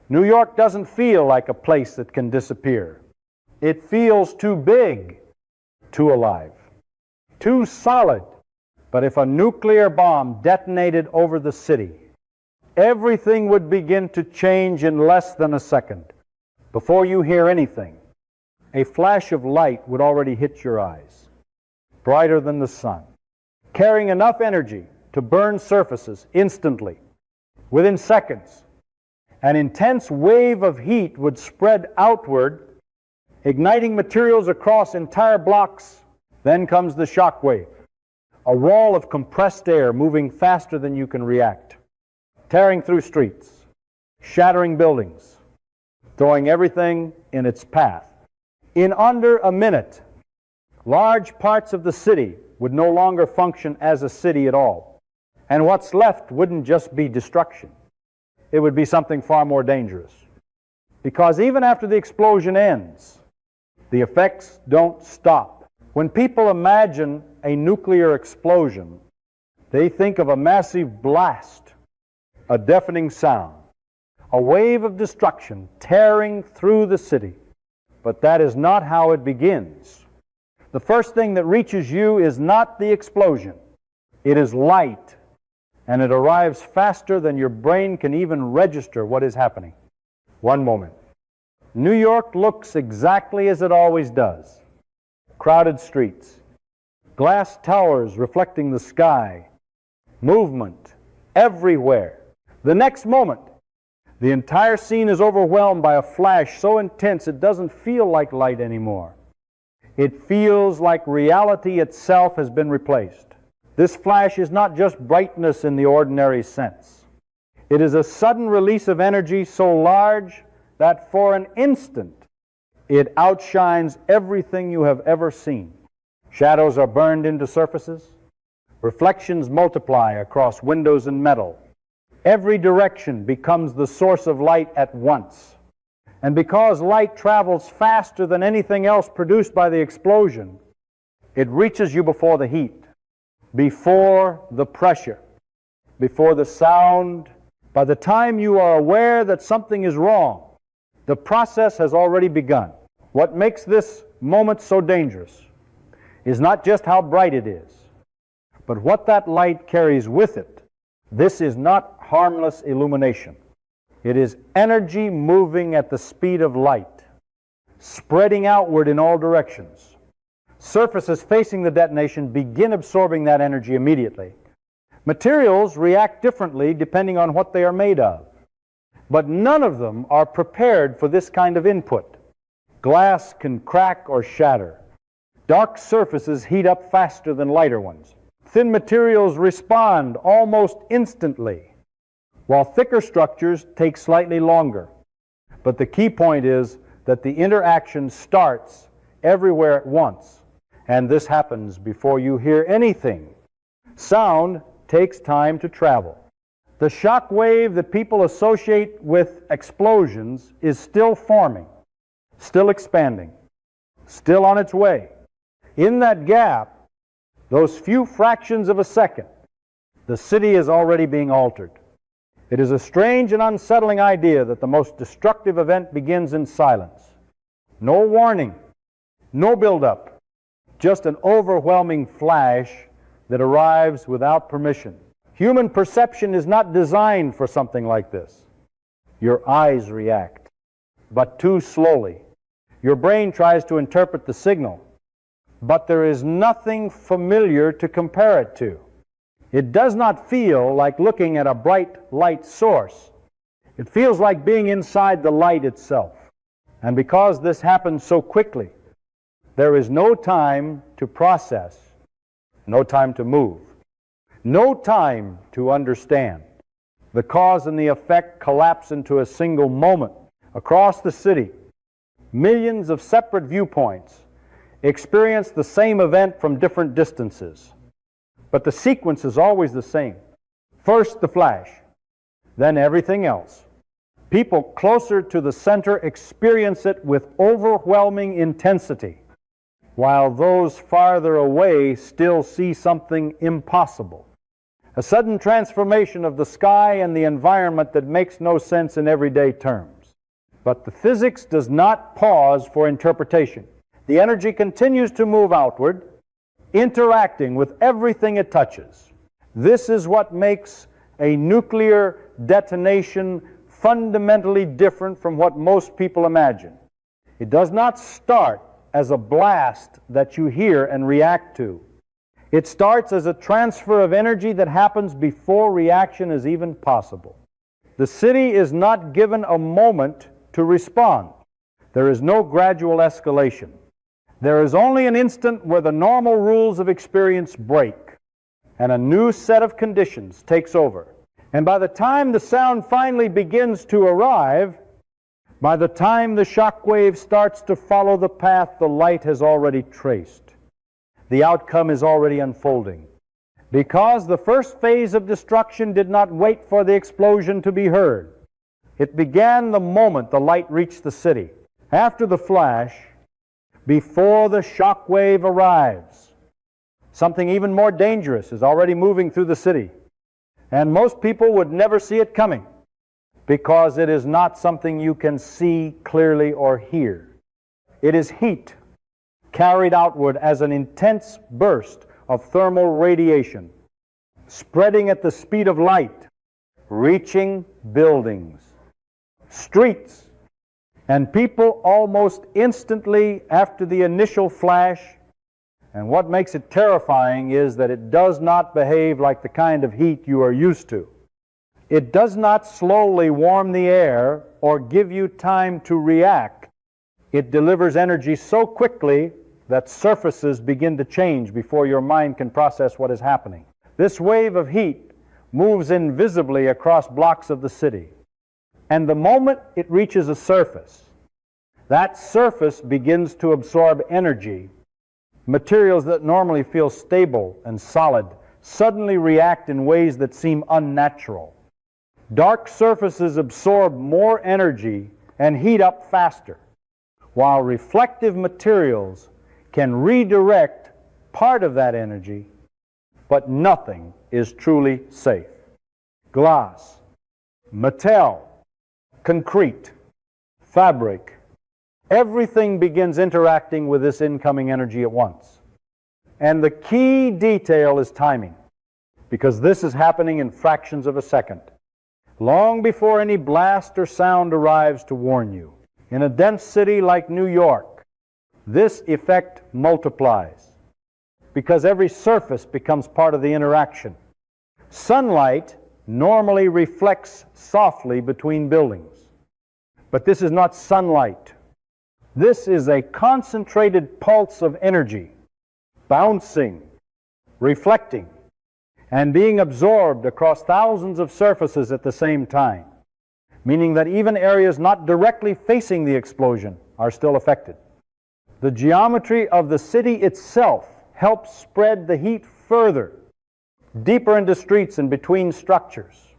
New York doesn't feel like a place that can disappear. It feels too big, too alive, too solid. But if a nuclear bomb detonated over the city, everything would begin to change in less than a second. Before you hear anything, a flash of light would already hit your eyes, brighter than the sun, carrying enough energy to burn surfaces instantly. Within seconds, an intense wave of heat would spread outward, igniting materials across entire blocks. Then comes the shock wave, a wall of compressed air moving faster than you can react, tearing through streets, shattering buildings, throwing everything in its path. In under a minute, large parts of the city would no longer function as a city at all. And what's left wouldn't just be destruction. It would be something far more dangerous. Because even after the explosion ends, the effects don't stop. When people imagine a nuclear explosion, they think of a massive blast, a deafening sound, a wave of destruction tearing through the city. But that is not how it begins. The first thing that reaches you is not the explosion. It is light, and it arrives faster than your brain can even register what is happening. One moment. New York looks exactly as it always does. Crowded streets, glass towers reflecting the sky, movement everywhere. The next moment, the entire scene is overwhelmed by a flash so intense it doesn't feel like light anymore. It feels like reality itself has been replaced. This flash is not just brightness in the ordinary sense. It is a sudden release of energy so large that for an instant it outshines everything you have ever seen. Shadows are burned into surfaces. Reflections multiply across windows and metal. Every direction becomes the source of light at once. And because light travels faster than anything else produced by the explosion, it reaches you before the heat, before the pressure, before the sound. By the time you are aware that something is wrong, the process has already begun. What makes this moment so dangerous is not just how bright it is, but what that light carries with it. This is not harmless illumination. It is energy moving at the speed of light, spreading outward in all directions. Surfaces facing the detonation begin absorbing that energy immediately. Materials react differently depending on what they are made of, but none of them are prepared for this kind of input. Glass can crack or shatter. Dark surfaces heat up faster than lighter ones. Thin materials respond almost instantly, while thicker structures take slightly longer. But the key point is that the interaction starts everywhere at once, and this happens before you hear anything. Sound takes time to travel. The shock wave that people associate with explosions is still forming, still expanding, still on its way. In that gap, those few fractions of a second, the city is already being altered. It is a strange and unsettling idea that the most destructive event begins in silence. No warning, no build-up, just an overwhelming flash that arrives without permission. Human perception is not designed for something like this. Your eyes react, but too slowly. Your brain tries to interpret the signal, but there is nothing familiar to compare it to. It does not feel like looking at a bright light source. It feels like being inside the light itself. And because this happens so quickly, there is no time to process, no time to move, no time to understand. The cause and the effect collapse into a single moment. Across the city, millions of separate viewpoints experience the same event from different distances. But the sequence is always the same. First the flash, then everything else. People closer to the center experience it with overwhelming intensity, while those farther away still see something impossible. A sudden transformation of the sky and the environment that makes no sense in everyday terms. But the physics does not pause for interpretation. The energy continues to move outward, interacting with everything it touches. This is what makes a nuclear detonation fundamentally different from what most people imagine. It does not start as a blast that you hear and react to. It starts as a transfer of energy that happens before reaction is even possible. The city is not given a moment to respond. There is no gradual escalation. There is only an instant where the normal rules of experience break, and a new set of conditions takes over. And by the time the sound finally begins to arrive, by the time the shock wave starts to follow the path the light has already traced, the outcome is already unfolding. Because the first phase of destruction did not wait for the explosion to be heard. It began the moment the light reached the city. After the flash, before the shock wave arrives, something even more dangerous is already moving through the city. And most people would never see it coming, because it is not something you can see clearly or hear. It is heat carried outward as an intense burst of thermal radiation, spreading at the speed of light, reaching buildings, streets, and people almost instantly after the initial flash. And what makes it terrifying is that it does not behave like the kind of heat you are used to. It does not slowly warm the air or give you time to react. It delivers energy so quickly that surfaces begin to change before your mind can process what is happening. This wave of heat moves invisibly across blocks of the city. And the moment it reaches a surface, that surface begins to absorb energy. Materials that normally feel stable and solid suddenly react in ways that seem unnatural. Dark surfaces absorb more energy and heat up faster, while reflective materials can redirect part of that energy, but nothing is truly safe. Glass, metal, concrete, fabric, everything begins interacting with this incoming energy at once. And the key detail is timing, because this is happening in fractions of a second, long before any blast or sound arrives to warn you. In a dense city like New York, this effect multiplies, because every surface becomes part of the interaction. Sunlight normally reflects softly between buildings, but this is not sunlight. This is a concentrated pulse of energy, bouncing, reflecting, and being absorbed across thousands of surfaces at the same time, meaning that even areas not directly facing the explosion are still affected. The geometry of the city itself helps spread the heat further, deeper into streets and between structures,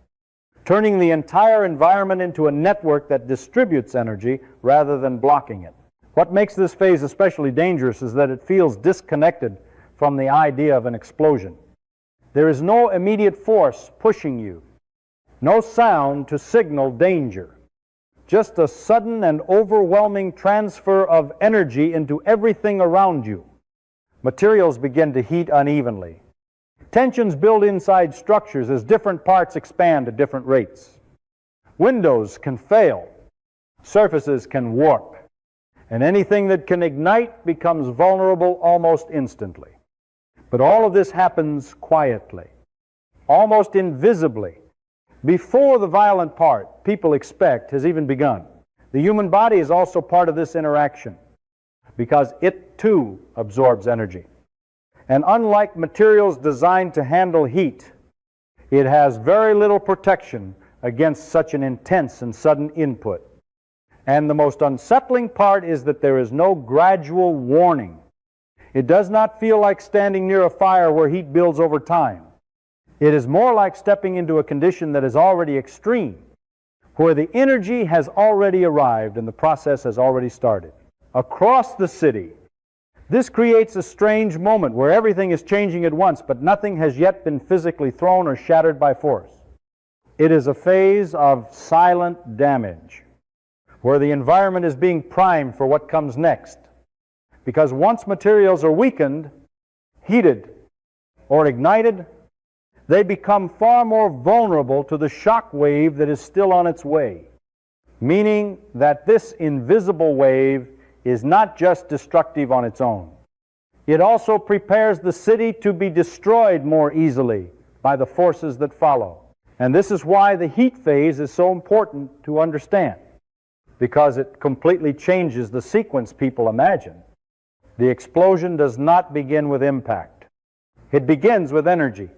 turning the entire environment into a network that distributes energy rather than blocking it. What makes this phase especially dangerous is that it feels disconnected from the idea of an explosion. There is no immediate force pushing you, no sound to signal danger, just a sudden and overwhelming transfer of energy into everything around you. Materials begin to heat unevenly. Tensions build inside structures as different parts expand at different rates. Windows can fail, surfaces can warp, and anything that can ignite becomes vulnerable almost instantly. But all of this happens quietly, almost invisibly, before the violent part people expect has even begun. The human body is also part of this interaction, because it too absorbs energy. And unlike materials designed to handle heat, it has very little protection against such an intense and sudden input. And the most unsettling part is that there is no gradual warning. It does not feel like standing near a fire where heat builds over time. It is more like stepping into a condition that is already extreme, where the energy has already arrived and the process has already started. Across the city, this creates a strange moment where everything is changing at once, but nothing has yet been physically thrown or shattered by force. It is a phase of silent damage, where the environment is being primed for what comes next. Because once materials are weakened, heated, or ignited, they become far more vulnerable to the shock wave that is still on its way, meaning that this invisible wave is not just destructive on its own. It also prepares the city to be destroyed more easily by the forces that follow. And this is why the heat phase is so important to understand, because it completely changes the sequence people imagine. The explosion does not begin with impact. It begins with energy,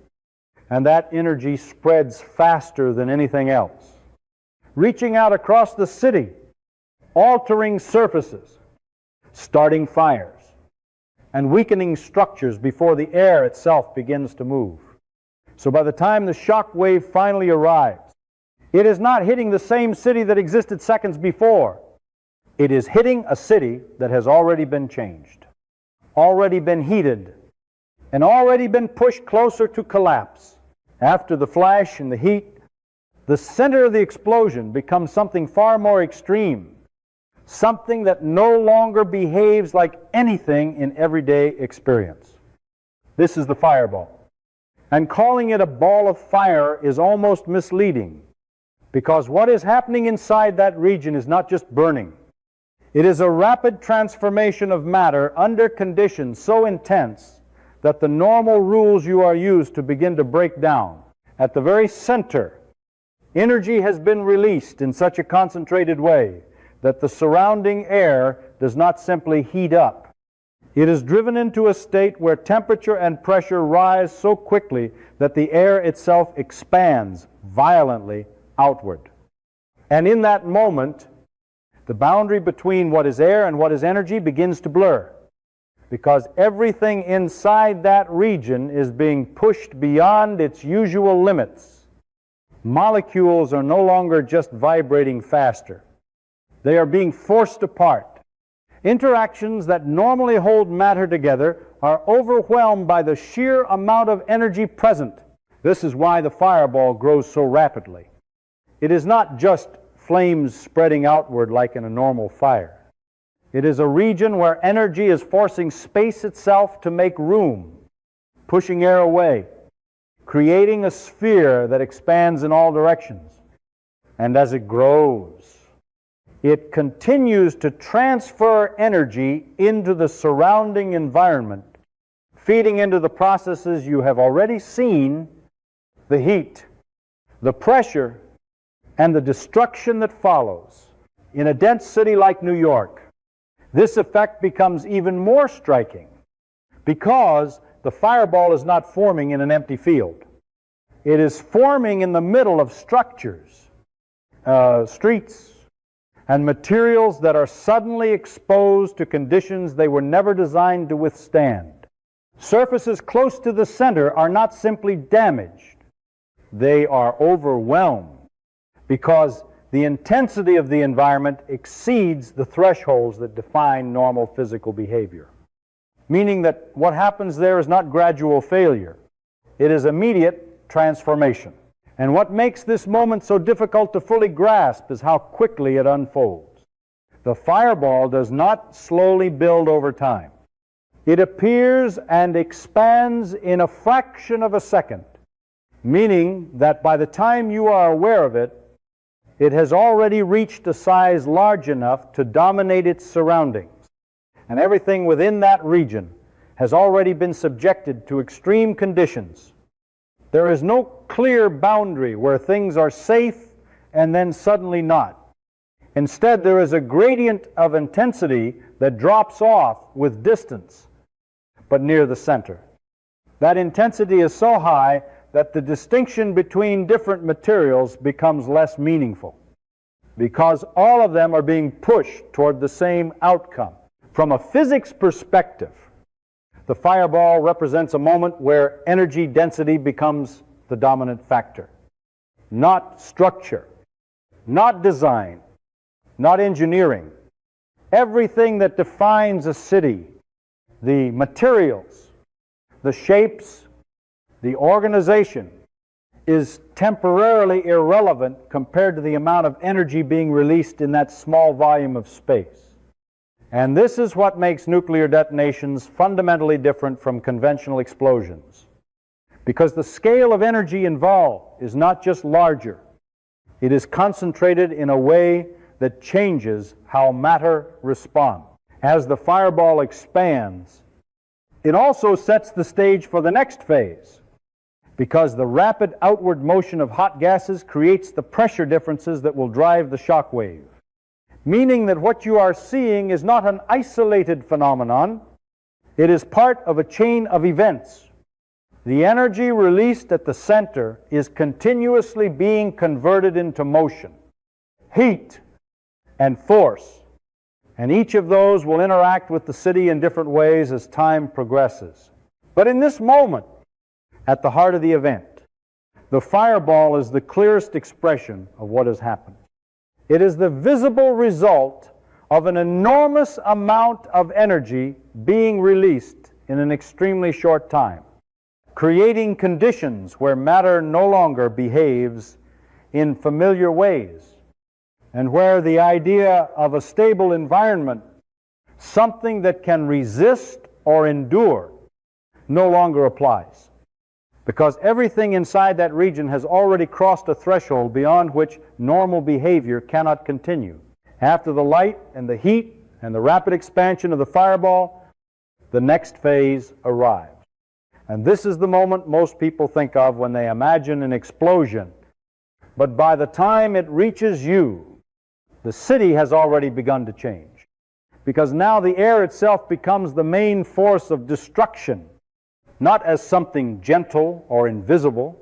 and that energy spreads faster than anything else, reaching out across the city, altering surfaces, starting fires, and weakening structures before the air itself begins to move. So by the time the shock wave finally arrives, it is not hitting the same city that existed seconds before. It is hitting a city that has already been changed, already been heated, and already been pushed closer to collapse. After the flash and the heat, the center of the explosion becomes something far more extreme, something that no longer behaves like anything in everyday experience. This is the fireball. And calling it a ball of fire is almost misleading, because what is happening inside that region is not just burning. It is a rapid transformation of matter under conditions so intense that the normal rules you are used to begin to break down. At the very center, energy has been released in such a concentrated way that the surrounding air does not simply heat up. It is driven into a state where temperature and pressure rise so quickly that the air itself expands violently outward. And in that moment, the boundary between what is air and what is energy begins to blur, because everything inside that region is being pushed beyond its usual limits. Molecules are no longer just vibrating faster. They are being forced apart. Interactions that normally hold matter together are overwhelmed by the sheer amount of energy present. This is why the fireball grows so rapidly. It is not just flames spreading outward like in a normal fire. It is a region where energy is forcing space itself to make room, pushing air away, creating a sphere that expands in all directions. And as it grows, it continues to transfer energy into the surrounding environment, feeding into the processes you have already seen: the heat, the pressure, and the destruction that follows. In a dense city like New York, this effect becomes even more striking, because the fireball is not forming in an empty field. It is forming in the middle of structures, streets, and materials that are suddenly exposed to conditions they were never designed to withstand. Surfaces close to the center are not simply damaged. They are overwhelmed, because the intensity of the environment exceeds the thresholds that define normal physical behavior. Meaning that what happens there is not gradual failure. It is immediate transformation. And what makes this moment so difficult to fully grasp is how quickly it unfolds. The fireball does not slowly build over time. It appears and expands in a fraction of a second, meaning that by the time you are aware of it, it has already reached a size large enough to dominate its surroundings. And everything within that region has already been subjected to extreme conditions. There is no clear boundary where things are safe and then suddenly not. Instead, there is a gradient of intensity that drops off with distance, but near the center. That intensity is so high that the distinction between different materials becomes less meaningful, because all of them are being pushed toward the same outcome. From a physics perspective, the fireball represents a moment where energy density becomes the dominant factor. Not structure, not design, not engineering. Everything that defines a city, the materials, the shapes, the organization, is temporarily irrelevant compared to the amount of energy being released in that small volume of space. And this is what makes nuclear detonations fundamentally different from conventional explosions. Because the scale of energy involved is not just larger, it is concentrated in a way that changes how matter responds. As the fireball expands, it also sets the stage for the next phase, because the rapid outward motion of hot gases creates the pressure differences that will drive the shock wave. Meaning that what you are seeing is not an isolated phenomenon, it is part of a chain of events. The energy released at the center is continuously being converted into motion, heat, and force. And each of those will interact with the city in different ways as time progresses. But in this moment, at the heart of the event, the fireball is the clearest expression of what has happened. It is the visible result of an enormous amount of energy being released in an extremely short time, creating conditions where matter no longer behaves in familiar ways, and where the idea of a stable environment, something that can resist or endure, no longer applies. Because everything inside that region has already crossed a threshold beyond which normal behavior cannot continue. After the light and the heat and the rapid expansion of the fireball, the next phase arrives. And this is the moment most people think of when they imagine an explosion. But by the time it reaches you, the city has already begun to change. Because now the air itself becomes the main force of destruction, not as something gentle or invisible,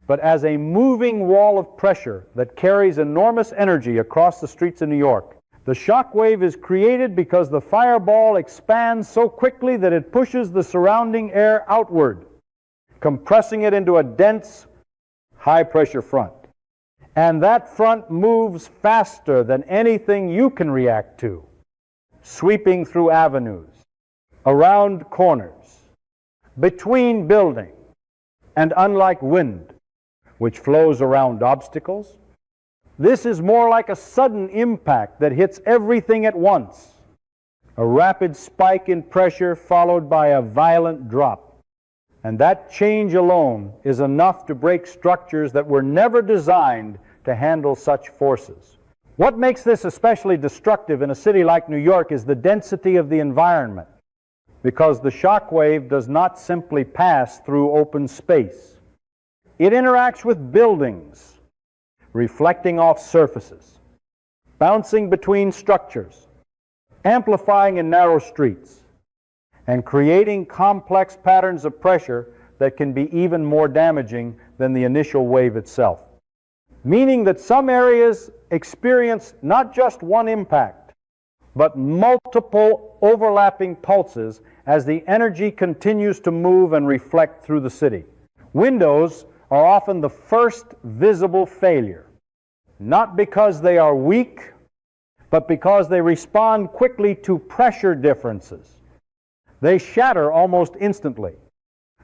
but as a moving wall of pressure that carries enormous energy across the streets of New York. The shock wave is created because the fireball expands so quickly that it pushes the surrounding air outward, compressing it into a dense, high-pressure front. And that front moves faster than anything you can react to, sweeping through avenues, around corners, between buildings, and unlike wind, which flows around obstacles, this is more like a sudden impact that hits everything at once. A rapid spike in pressure followed by a violent drop. And that change alone is enough to break structures that were never designed to handle such forces. What makes this especially destructive in a city like New York is the density of the environment, because the shock wave does not simply pass through open space. It interacts with buildings, reflecting off surfaces, bouncing between structures, amplifying in narrow streets, and creating complex patterns of pressure that can be even more damaging than the initial wave itself. Meaning that some areas experience not just one impact, but multiple overlapping pulses as the energy continues to move and reflect through the city. Windows are often the first visible failure, not because they are weak, but because they respond quickly to pressure differences. They shatter almost instantly,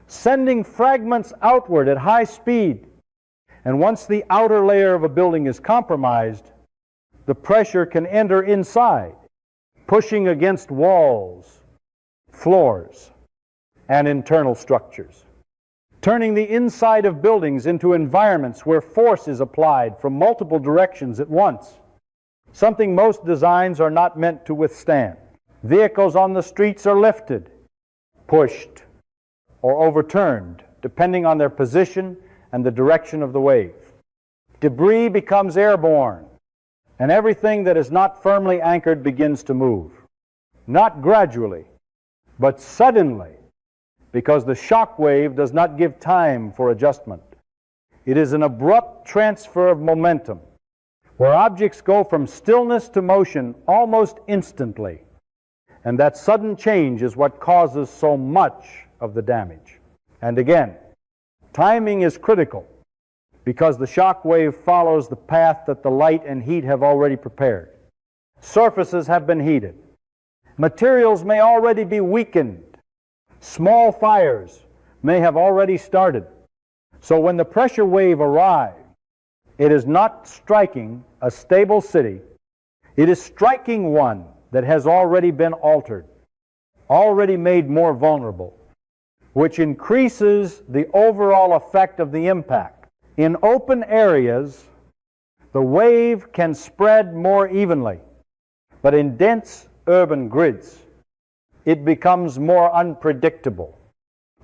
sending fragments outward at high speed. And once the outer layer of a building is compromised, the pressure can enter inside, pushing against walls, floors, and internal structures, turning the inside of buildings into environments where force is applied from multiple directions at once, something most designs are not meant to withstand. Vehicles on the streets are lifted, pushed, or overturned, depending on their position and the direction of the wave. Debris becomes airborne, and everything that is not firmly anchored begins to move. Not gradually, but suddenly, because the shock wave does not give time for adjustment. It is an abrupt transfer of momentum, where objects go from stillness to motion almost instantly. And that sudden change is what causes so much of the damage. And again, timing is critical, because the shock wave follows the path that the light and heat have already prepared. Surfaces have been heated. Materials may already be weakened. Small fires may have already started. So when the pressure wave arrives, it is not striking a stable city. It is striking one that has already been altered, already made more vulnerable, which increases the overall effect of the impact. In open areas, the wave can spread more evenly, but in dense urban grids, it becomes more unpredictable.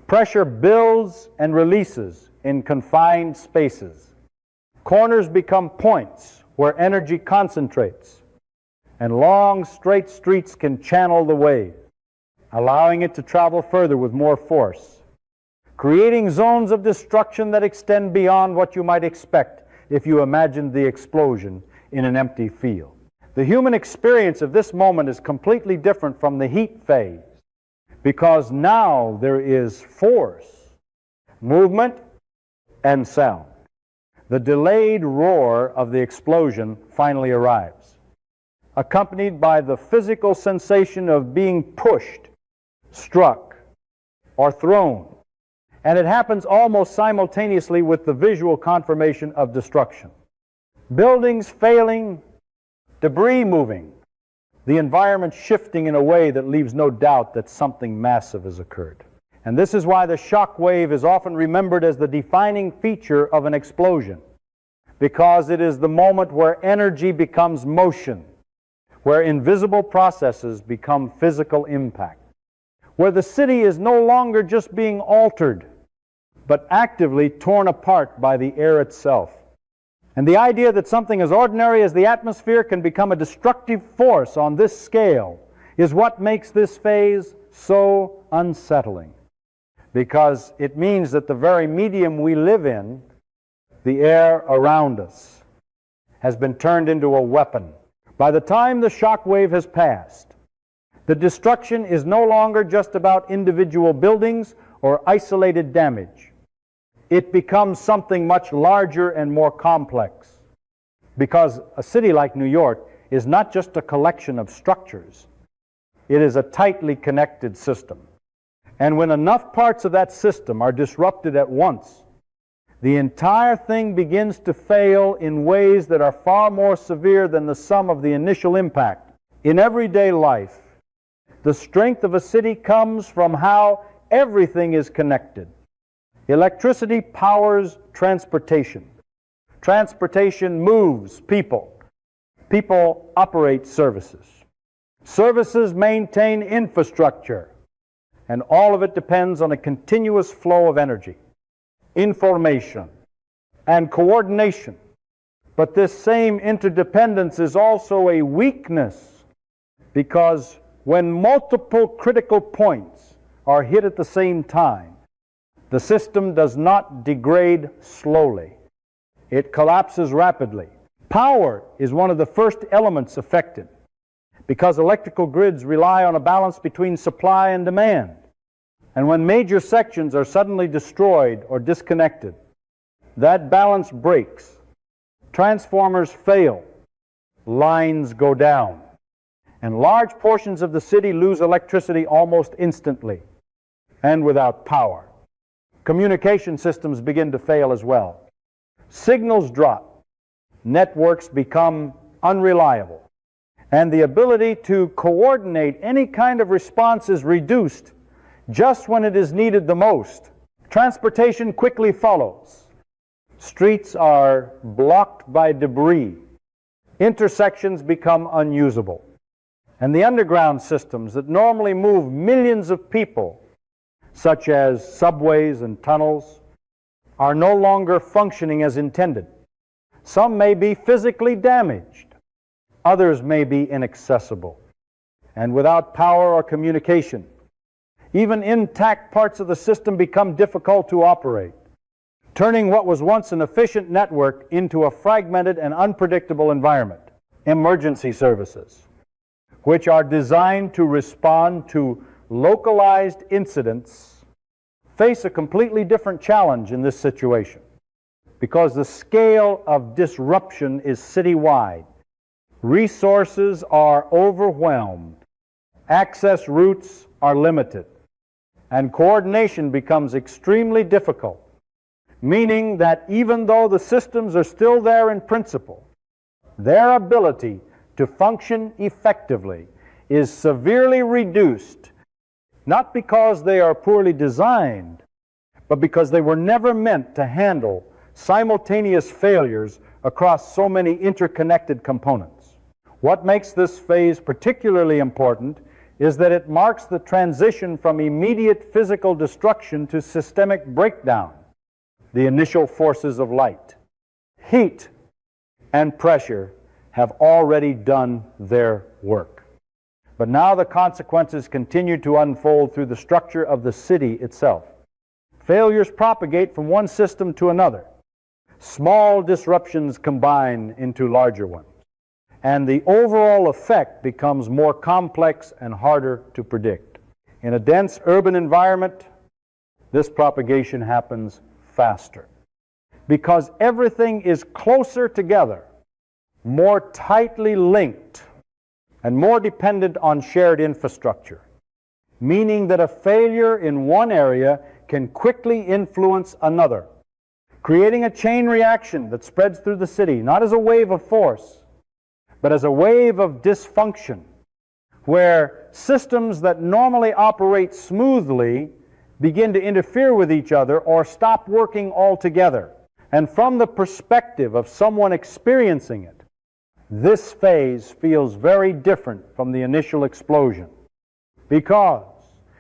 Pressure builds and releases in confined spaces. Corners become points where energy concentrates, and long, straight streets can channel the wave, allowing it to travel further with more force, creating zones of destruction that extend beyond what you might expect if you imagined the explosion in an empty field. The human experience of this moment is completely different from the heat phase, because now there is force, movement, and sound. The delayed roar of the explosion finally arrives, accompanied by the physical sensation of being pushed, struck, or thrown. And it happens almost simultaneously with the visual confirmation of destruction. Buildings failing, debris moving, the environment shifting in a way that leaves no doubt that something massive has occurred. And this is why the shock wave is often remembered as the defining feature of an explosion, because it is the moment where energy becomes motion, where invisible processes become physical impact, where the city is no longer just being altered, but actively torn apart by the air itself. And the idea that something as ordinary as the atmosphere can become a destructive force on this scale is what makes this phase so unsettling, because it means that the very medium we live in, the air around us, has been turned into a weapon. By the time the shock wave has passed, the destruction is no longer just about individual buildings or isolated damage. It becomes something much larger and more complex, because a city like New York is not just a collection of structures. It is a tightly connected system. And when enough parts of that system are disrupted at once, the entire thing begins to fail in ways that are far more severe than the sum of the initial impact. In everyday life, the strength of a city comes from how everything is connected. Electricity powers transportation. Transportation moves people. People operate services. Services maintain infrastructure. And all of it depends on a continuous flow of energy, information, and coordination. But this same interdependence is also a weakness, because when multiple critical points are hit at the same time, the system does not degrade slowly. It collapses rapidly. Power is one of the first elements affected, because electrical grids rely on a balance between supply and demand. And when major sections are suddenly destroyed or disconnected, that balance breaks. Transformers fail. Lines go down. And large portions of the city lose electricity almost instantly, and without power. Communication systems begin to fail as well. Signals drop. Networks become unreliable. And the ability to coordinate any kind of response is reduced just when it is needed the most. Transportation quickly follows. Streets are blocked by debris. Intersections become unusable. And the underground systems that normally move millions of people, such as subways and tunnels, are no longer functioning as intended. Some may be physically damaged. Others may be inaccessible. And without power or communication, even intact parts of the system become difficult to operate, turning what was once an efficient network into a fragmented and unpredictable environment. Emergency services, which are designed to respond to localized incidents, face a completely different challenge in this situation, because the scale of disruption is citywide. Resources are overwhelmed, access routes are limited, and coordination becomes extremely difficult. meaning that even though the systems are still there in principle, their ability to function effectively is severely reduced, not because they are poorly designed, but because they were never meant to handle simultaneous failures across so many interconnected components. What makes this phase particularly important is that it marks the transition from immediate physical destruction to systemic breakdown, the initial forces of light. Heat and pressure have already done their work. But now the consequences continue to unfold through the structure of the city itself. Failures propagate from one system to another. Small disruptions combine into larger ones. And the overall effect becomes more complex and harder to predict. In a dense urban environment, this propagation happens faster because everything is closer together, more tightly linked, and more dependent on shared infrastructure, meaning that a failure in one area can quickly influence another, creating a chain reaction that spreads through the city, not as a wave of force, but as a wave of dysfunction, where systems that normally operate smoothly begin to interfere with each other or stop working altogether. And from the perspective of someone experiencing it, this phase feels very different from the initial explosion, because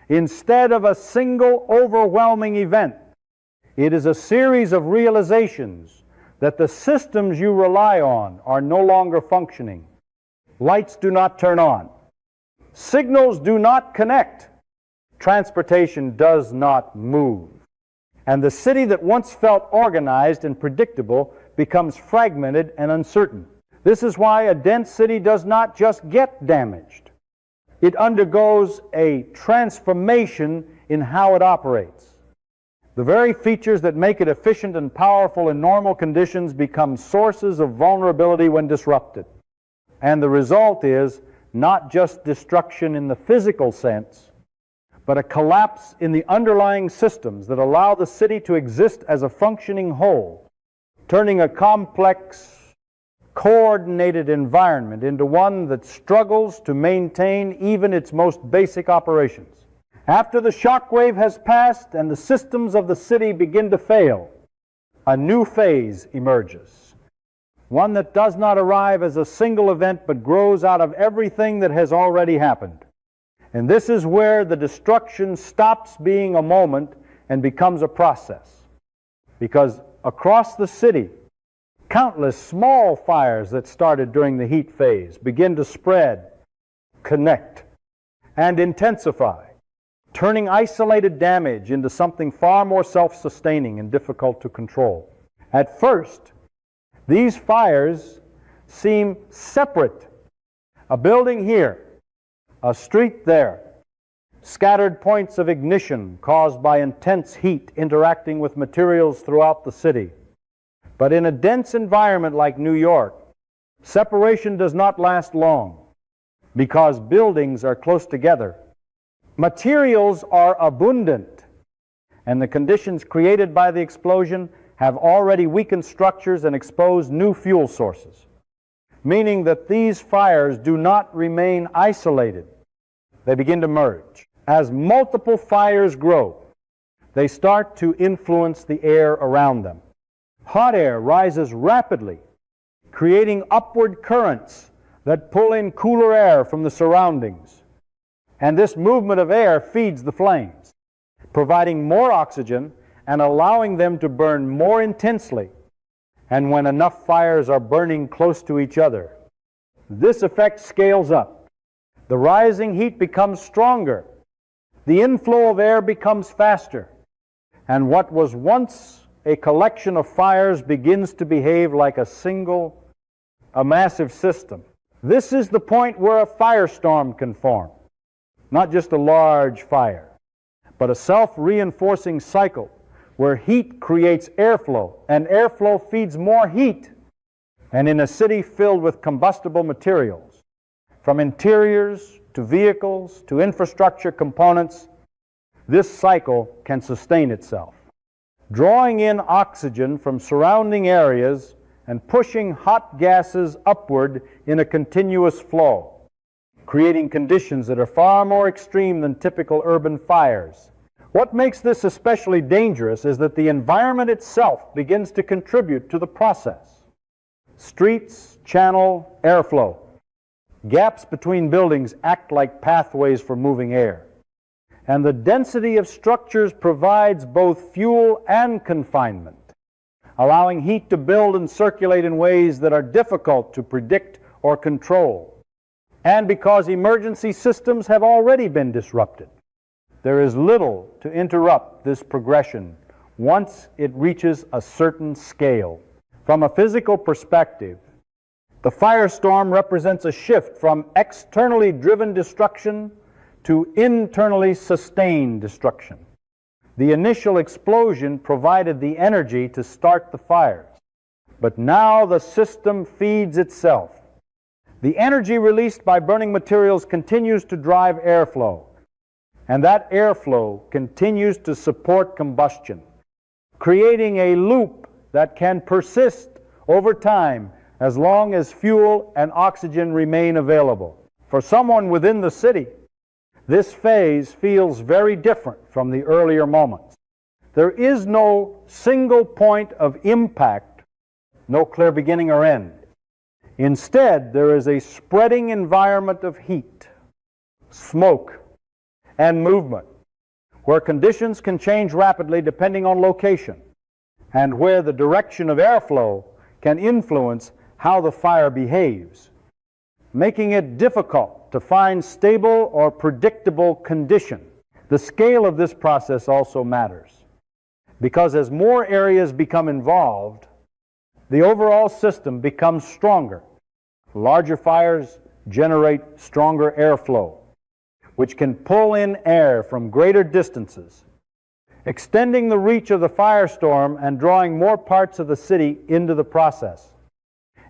instead of a single overwhelming event, it is a series of realizations that the systems you rely on are no longer functioning. Lights do not turn on. Signals do not connect. Transportation does not move. And the city that once felt organized and predictable becomes fragmented and uncertain. This is why a dense city does not just get damaged. It undergoes a transformation in how it operates. The very features that make it efficient and powerful in normal conditions become sources of vulnerability when disrupted. And the result is not just destruction in the physical sense, but a collapse in the underlying systems that allow the city to exist as a functioning whole, turning a complex, coordinated environment into one that struggles to maintain even its most basic operations. After the shock wave has passed and the systems of the city begin to fail, a new phase emerges, one that does not arrive as a single event but grows out of everything that has already happened. And this is where the destruction stops being a moment and becomes a process. Because across the city, countless small fires that started during the heat phase begin to spread, connect, and intensify, turning isolated damage into something far more self-sustaining and difficult to control. At first, these fires seem separate. A building here, a street there, scattered points of ignition caused by intense heat interacting with materials throughout the city. But in a dense environment like New York, separation does not last long because buildings are close together. Materials are abundant, and the conditions created by the explosion have already weakened structures and exposed new fuel sources, meaning that these fires do not remain isolated. They begin to merge. As multiple fires grow, they start to influence the air around them. Hot air rises rapidly, creating upward currents that pull in cooler air from the surroundings. And this movement of air feeds the flames, providing more oxygen and allowing them to burn more intensely. And when enough fires are burning close to each other, this effect scales up. The rising heat becomes stronger. The inflow of air becomes faster. And what was once a collection of fires begins to behave like a massive system. This is the point where a firestorm can form. Not just a large fire, but a self-reinforcing cycle where heat creates airflow, and airflow feeds more heat. And in a city filled with combustible materials, from interiors to vehicles to infrastructure components, this cycle can sustain itself. drawing in oxygen from surrounding areas and pushing hot gases upward in a continuous flow, creating conditions that are far more extreme than typical urban fires. What makes this especially dangerous is that the environment itself begins to contribute to the process. Streets channel airflow. Gaps between buildings act like pathways for moving air. And the density of structures provides both fuel and confinement, allowing heat to build and circulate in ways that are difficult to predict or control. And because emergency systems have already been disrupted, there is little to interrupt this progression once it reaches a certain scale. From a physical perspective, the firestorm represents a shift from externally driven destruction to internally sustained destruction. The initial explosion provided the energy to start the fires, but now the system feeds itself. The energy released by burning materials continues to drive airflow, and that airflow continues to support combustion, creating a loop that can persist over time as long as fuel and oxygen remain available. For someone within the city, this phase feels very different from the earlier moments. There is no single point of impact, no clear beginning or end. Instead, there is a spreading environment of heat, smoke, and movement, where conditions can change rapidly depending on location, and where the direction of airflow can influence how the fire behaves, making it difficult to find stable or predictable condition. The scale of this process also matters, because as more areas become involved, the overall system becomes stronger. Larger fires generate stronger airflow, which can pull in air from greater distances, extending the reach of the firestorm and drawing more parts of the city into the process.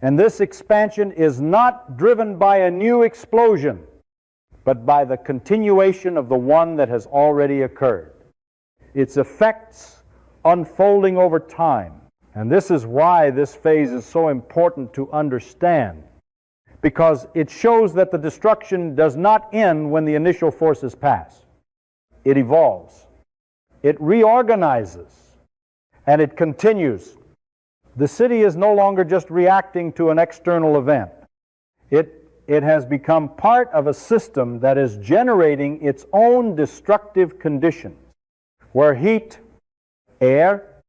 And this expansion is not driven by a new explosion, but by the continuation of the one that has already occurred. Its effects unfolding over time. And this is why this phase is so important to understand, because it shows that the destruction does not end when the initial forces pass. It evolves, it reorganizes, and it continues. The city is no longer just reacting to an external event. It has become part of a system that is generating its own destructive conditions, where heat, air,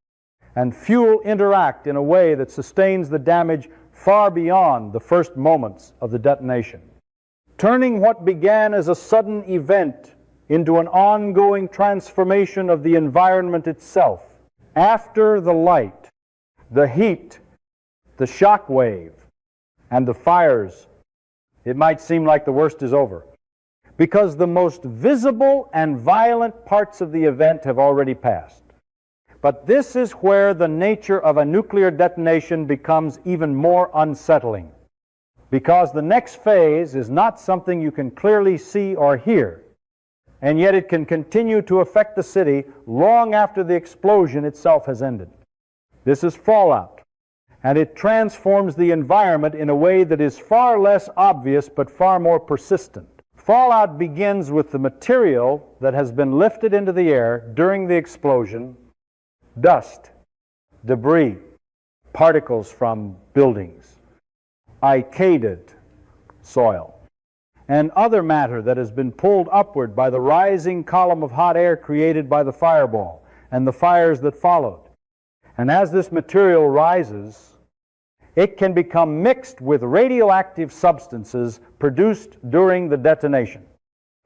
and fuel interact in a way that sustains the damage far beyond the first moments of the detonation, turning what began as a sudden event into an ongoing transformation of the environment itself. After the light, the heat, the shock wave, and the fires, it might seem like the worst is over, because the most visible and violent parts of the event have already passed. But this is where the nature of a nuclear detonation becomes even more unsettling, because the next phase is not something you can clearly see or hear, and yet it can continue to affect the city long after the explosion itself has ended. This is fallout, and it transforms the environment in a way that is far less obvious but far more persistent. Fallout begins with the material that has been lifted into the air during the explosion: dust, debris, particles from buildings, icaded soil, and other matter that has been pulled upward by the rising column of hot air created by the fireball and the fires that followed. And as this material rises, it can become mixed with radioactive substances produced during the detonation,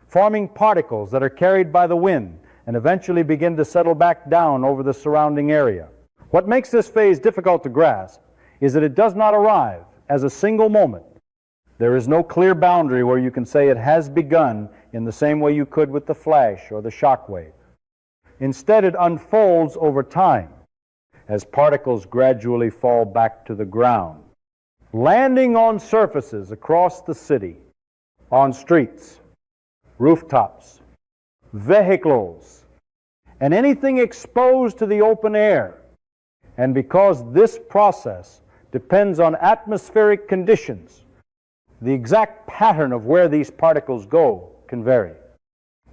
forming particles that are carried by the wind and eventually begin to settle back down over the surrounding area. What makes this phase difficult to grasp is that it does not arrive as a single moment. There is no clear boundary where you can say it has begun in the same way you could with the flash or the shock wave. Instead, it unfolds over time as particles gradually fall back to the ground, landing on surfaces across the city, on streets, rooftops, vehicles, and anything exposed to the open air. And because this process depends on atmospheric conditions, the exact pattern of where these particles go can vary,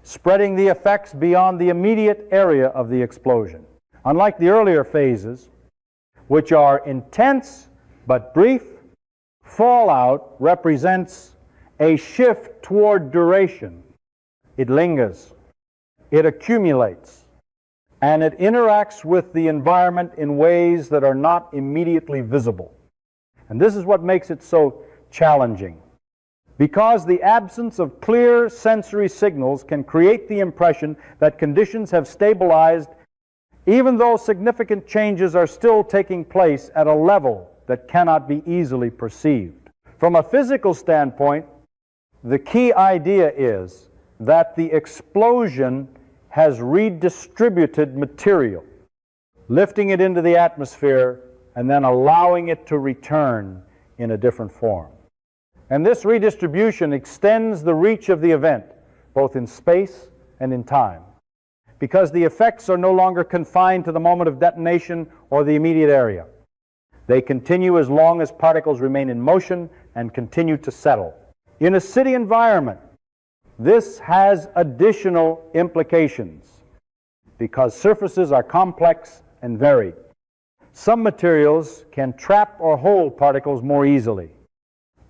spreading the effects beyond the immediate area of the explosion. Unlike the earlier phases, which are intense but brief, fallout represents a shift toward duration. It lingers, it accumulates, and it interacts with the environment in ways that are not immediately visible. And this is what makes it so challenging, because the absence of clear sensory signals can create the impression that conditions have stabilized, even though significant changes are still taking place at a level that cannot be easily perceived. From a physical standpoint, the key idea is that the explosion has redistributed material, lifting it into the atmosphere and then allowing it to return in a different form. And this redistribution extends the reach of the event, both in space and in time, because the effects are no longer confined to the moment of detonation or the immediate area. They continue as long as particles remain in motion and continue to settle. In a city environment, this has additional implications because surfaces are complex and varied. Some materials can trap or hold particles more easily.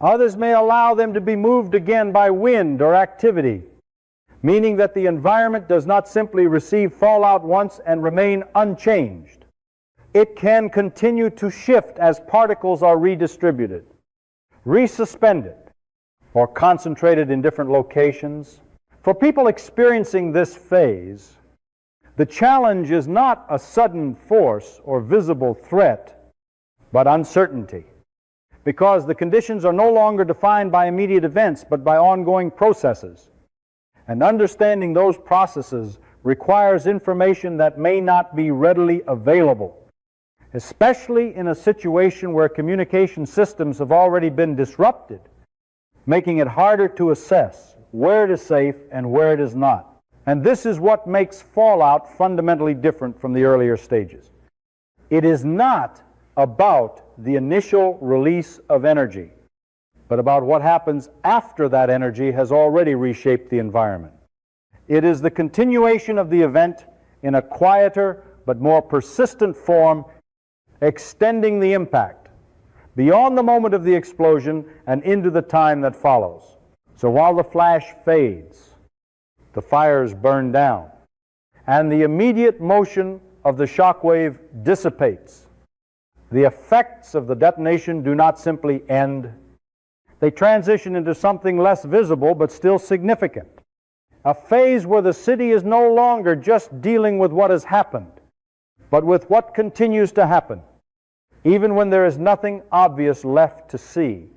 Others may allow them to be moved again by wind or activity, meaning that the environment does not simply receive fallout once and remain unchanged. It can continue to shift as particles are redistributed, resuspended, or concentrated in different locations. For people experiencing this phase, the challenge is not a sudden force or visible threat, but uncertainty, because the conditions are no longer defined by immediate events, but by ongoing processes. And understanding those processes requires information that may not be readily available, especially in a situation where communication systems have already been disrupted, making it harder to assess where it is safe and where it is not. And this is what makes fallout fundamentally different from the earlier stages. It is not about the initial release of energy, but about what happens after that energy has already reshaped the environment. It is the continuation of the event in a quieter but more persistent form, extending the impact beyond the moment of the explosion and into the time that follows. So while the flash fades, the fires burn down, and the immediate motion of the shock wave dissipates, the effects of the detonation do not simply end. They transition into something less visible but still significant, a phase where the city is no longer just dealing with what has happened, but with what continues to happen, even when there is nothing obvious left to see.